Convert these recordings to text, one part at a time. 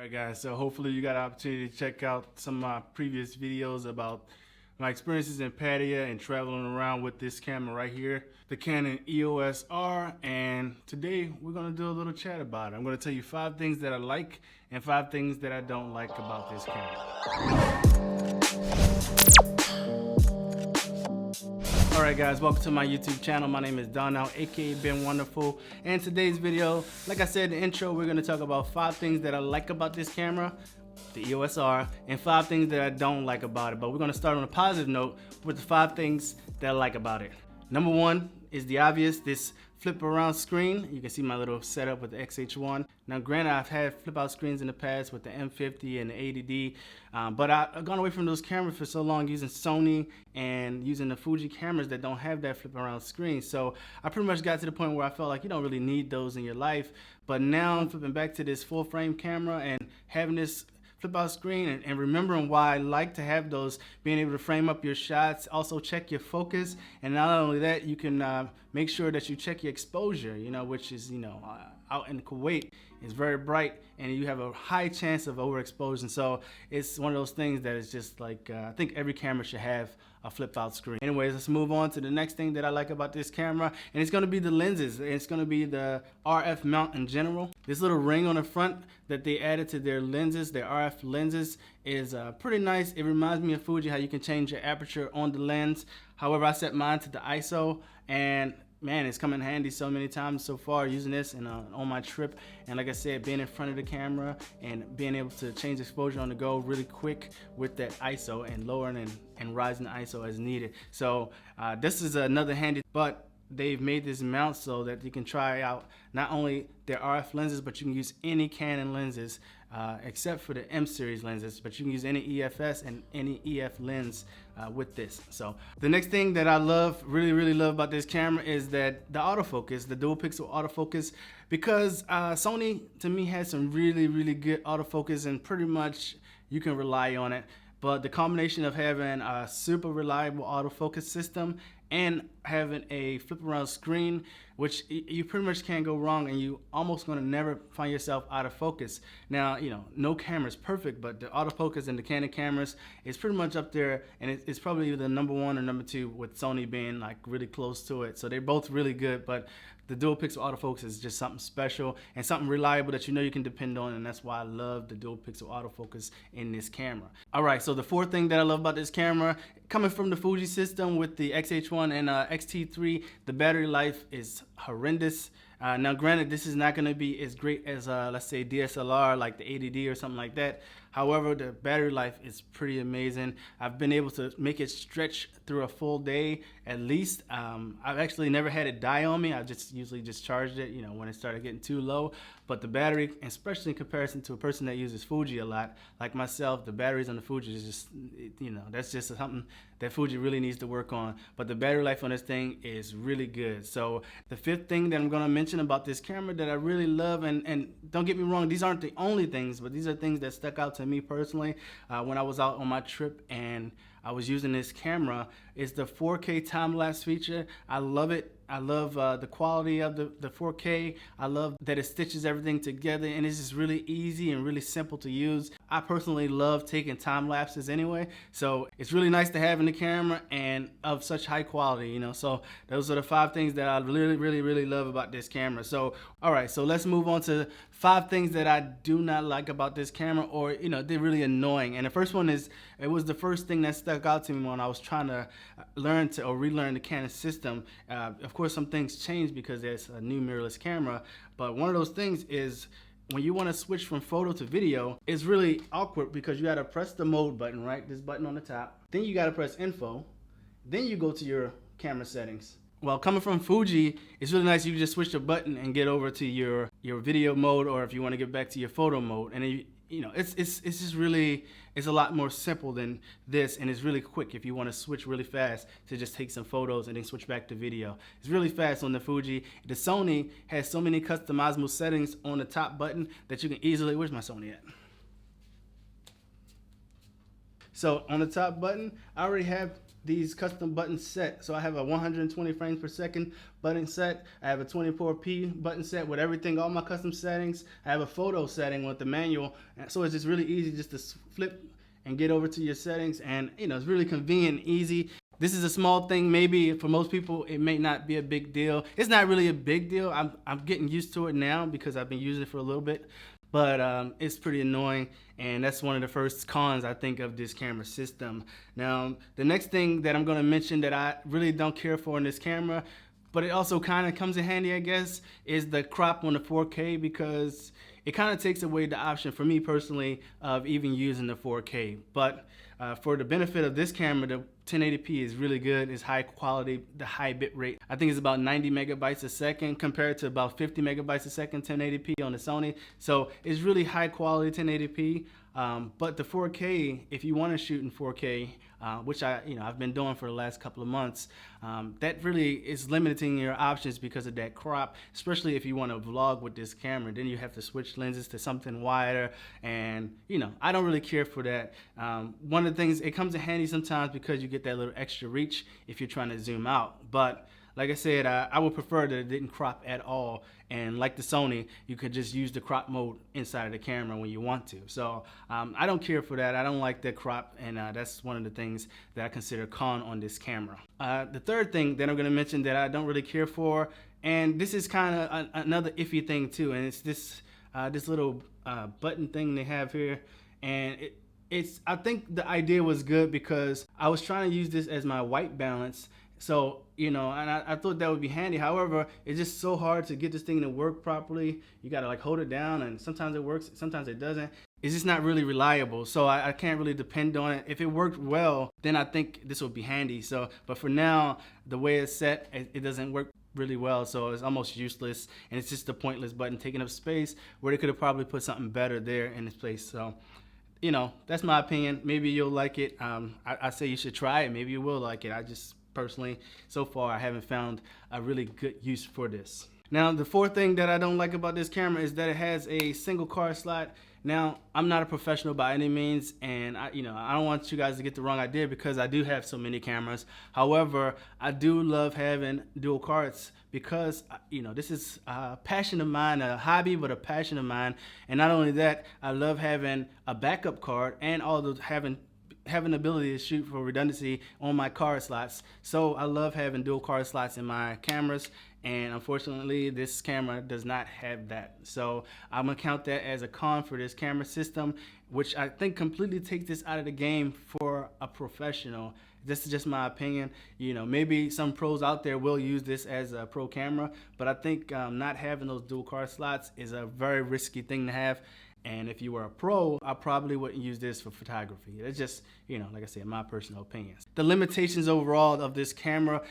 Alright guys, so hopefully you got an opportunity to check out some of my previous videos about my experiences in Pattaya and traveling around with this camera right here, the Canon EOS R, and today we're going to do a little chat about it. I'm going to tell you 5 things that I like and 5 things that I don't like about this camera. Alright guys, welcome to my YouTube channel. My name is Donnell, aka Ben Wonderful, and today's video, like I said in the intro, we're going to talk about 5 things that I like about this camera, the EOS R, and 5 things that I don't like about it. But we're going to start on a positive note with the 5 things that I like about it. Number 1 is the obvious, this flip around screen. You can see my little setup with the XH1. Now granted, I've had flip out screens in the past with the M50 and the 80D, but I've gone away from those cameras for so long using Sony and using the Fuji cameras that don't have that flip around screen. So I pretty much got to the point where I felt like you don't really need those in your life. But now I'm flipping back to this full frame camera and having this flip out screen and remembering why I like to have those, being able to frame up your shots, also check your focus, and not only that, you can make sure that you check your exposure, which is, out in Kuwait, it's very bright and you have a high chance of overexposure. So it's one of those things that is just like, I think every camera should have a flip out screen. Anyways, let's move on to the next thing that I like about this camera, and it's going to be the lenses. It's going to be the RF mount in general. This little ring on the front that they added to their lenses, their RF lenses, is pretty nice. It reminds me of Fuji, how you can change your aperture on the lens. However, I set mine to the ISO, and man, it's come in handy so many times so far using this and on my trip. And like I said, being in front of the camera and being able to change exposure on the go really quick with that ISO and lowering and rising the ISO as needed. So this is another handy, but they've made this mount so that you can try out not only their RF lenses, but you can use any Canon lenses except for the M series lenses, but you can use any EFS and any EF lens with this. So the next thing that I really love about this camera is that the autofocus, the dual pixel autofocus, because Sony to me has some really good autofocus and pretty much you can rely on it. But the combination of having a super reliable autofocus system and having a flip around screen, which you pretty much can't go wrong, and you almost gonna never find yourself out of focus. Now, no camera is perfect, but the autofocus in the Canon cameras is pretty much up there, and it's probably either number 1 or number 2, with Sony being like really close to it. So they're both really good, but the dual pixel autofocus is just something special and something reliable that you can depend on, and that's why I love the dual pixel autofocus in this camera. All right, so the 4th thing that I love about this camera, coming from the Fuji system with the XH1 and XT3, the battery life is horrendous. Now granted, this is not going to be as great as let's say DSLR like the 80D or something like that. However, the battery life is pretty amazing. I've been able to make it stretch through a full day at least. I've actually never had it die on me. I just usually just charged it, when it started getting too low. But the battery, especially in comparison to a person that uses Fuji a lot, like myself, the batteries on the Fuji is just, that's just something that Fuji really needs to work on. But the battery life on this thing is really good. So the 5th thing that I'm going to mention about this camera that I really love, and don't get me wrong, these aren't the only things, but these are things that stuck out to me personally when I was out on my trip and I was using this camera, is the 4K time-lapse feature. I love it. I love the quality of the 4K. I love that it stitches everything together, and it's just really easy and really simple to use. I personally love taking time lapses anyway, so it's really nice to have in the camera and of such high quality, So those are the 5 things that I really love about this camera. So all right, so let's move on to 5 things that I do not like about this camera, or they're really annoying. And the first one is, it was the first thing that stuck out to me when I was trying to learn to or relearn the Canon system. Of course, some things change because there's a new mirrorless camera, but one of those things is when you want to switch from photo to video, it's really awkward because you got to press the mode button, right? This button on the top. Then you got to press info. Then you go to your camera settings. Well, coming from Fuji, it's really nice. You can just switch the button and get over to your video mode, or if you want to get back to your photo mode. And it's just really, it's a lot more simple than this, and it's really quick if you want to switch really fast to just take some photos and then switch back to video. It's really fast on the Fuji. The Sony has so many customizable settings on the top button that you can easily, where's my Sony at? So on the top button, I already have these custom buttons set. So I have a 120 frames per second button set. I have a 24p button set with everything, all my custom settings. I have a photo setting with the manual. So it's just really easy just to flip and get over to your settings, and it's really convenient and easy. This is a small thing. Maybe for most people it may not be a big deal. It's not really a big deal. I'm getting used to it now because I've been using it for a little bit, but it's pretty annoying, and that's one of the first cons I think of this camera system. Now the next thing that I'm going to mention that I really don't care for in this camera, but it also kind of comes in handy, I guess, is the crop on the 4K, because it kind of takes away the option for me personally of even using the 4K. But for the benefit of this camera, the 1080p is really good. It's high quality, the high bit rate. I think it's about 90 megabytes a second compared to about 50 megabytes a second 1080p on the Sony. So it's really high quality 1080p. But the 4K, if you want to shoot in 4K, which I've been doing for the last couple of months, that really is limiting your options because of that crop, especially if you want to vlog with this camera. Then you have to switch lenses to something wider, and I don't really care for that. One of the things, it comes in handy sometimes because you get that little extra reach if you're trying to zoom out. But like I said, I would prefer that it didn't crop at all, and like the Sony, you could just use the crop mode inside of the camera when you want to. So I don't care for that. I don't like the crop, and that's one of the things that I consider con on this camera. The third thing that I'm going to mention that I don't really care for, and this is kind of another iffy thing too, and it's this little button thing they have here, and I think the idea was good because I was trying to use this as my white balance. So, and I thought that would be handy. However, it's just so hard to get this thing to work properly. You gotta hold it down, and sometimes it works, sometimes it doesn't. It's just not really reliable. So I can't really depend on it. If it worked well, then I think this would be handy. So, but for now, the way it's set, it doesn't work really well. So it's almost useless, and it's just a pointless button taking up space where they could have probably put something better there in its place. So, that's my opinion. Maybe you'll like it. I say you should try it. Maybe you will like it. I just personally, so far, I haven't found a really good use for this. Now, the fourth thing that I don't like about this camera is that it has a single card slot. Now, I'm not a professional by any means, and I don't want you guys to get the wrong idea because I do have so many cameras. However, I do love having dual cards because this is a passion of mine, a hobby, but a passion of mine. And not only that, I love having a backup card and also having the ability to shoot for redundancy on my card slots. So I love having dual card slots in my cameras, and unfortunately this camera does not have that. So I'm gonna count that as a con for this camera system, which I think completely takes this out of the game for a professional. This is just my opinion. Maybe some pros out there will use this as a pro camera, but I think not having those dual card slots is a very risky thing to have. And if you were a pro, I probably wouldn't use this for photography. It's just, like I said, my personal opinions. The limitations overall of this camera,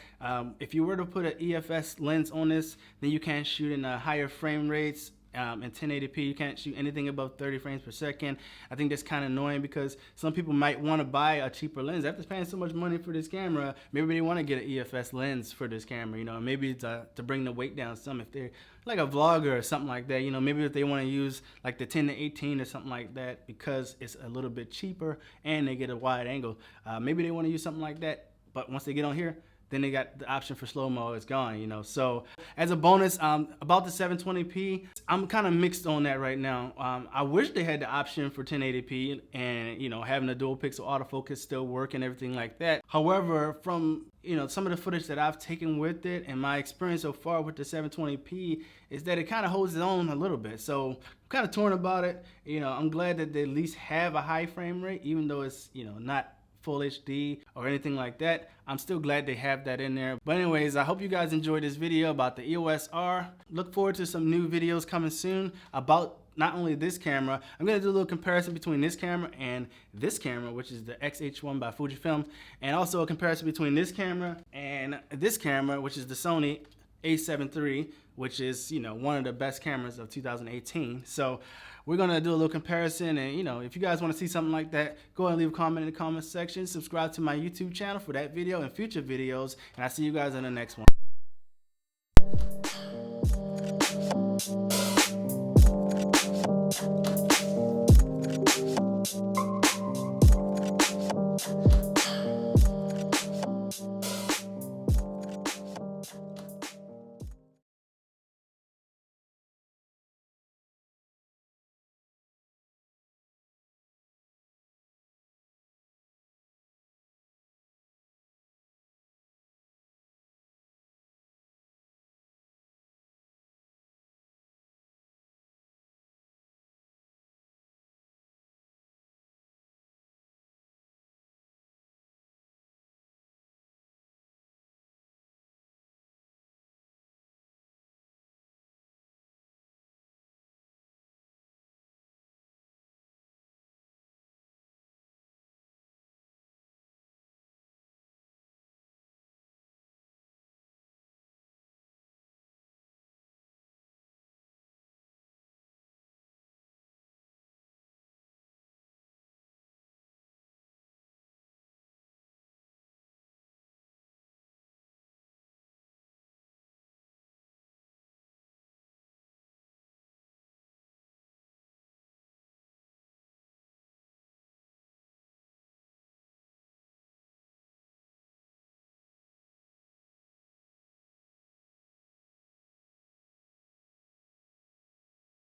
if you were to put an EFS lens on this, then you can't shoot in higher frame rates. In 1080p, you can't shoot anything above 30 frames per second. I think that's kind of annoying because some people might want to buy a cheaper lens. After paying so much money for this camera, maybe they want to get an EFS lens for this camera, maybe to bring the weight down some if they're like a vlogger or something like that. Maybe if they want to use like the 10-18 or something like that because it's a little bit cheaper and they get a wide angle. Maybe they want to use something like that, but once they get on here, then they got the option for slow-mo, it's gone, So as a bonus, about the 720p, I'm kind of mixed on that right now. I wish they had the option for 1080p and, having a dual pixel autofocus still work and everything like that. However, from, some of the footage that I've taken with it and my experience so far with the 720p is that it kind of holds its own a little bit. So I'm kind of torn about it. I'm glad that they at least have a high frame rate, even though it's, not full HD or anything like that. I'm still glad they have that in there. But anyways, I hope you guys enjoyed this video about the EOS R. Look forward to some new videos coming soon about not only this camera. I'm going to do a little comparison between this camera and this camera, which is the XH1 by Fujifilm, and also a comparison between this camera and this camera, which is the Sony a7 III, which is, one of the best cameras of 2018. So we're going to do a little comparison, and, if you guys want to see something like that, go ahead and leave a comment in the comment section. Subscribe to my YouTube channel for that video and future videos, and I'll see you guys in the next one.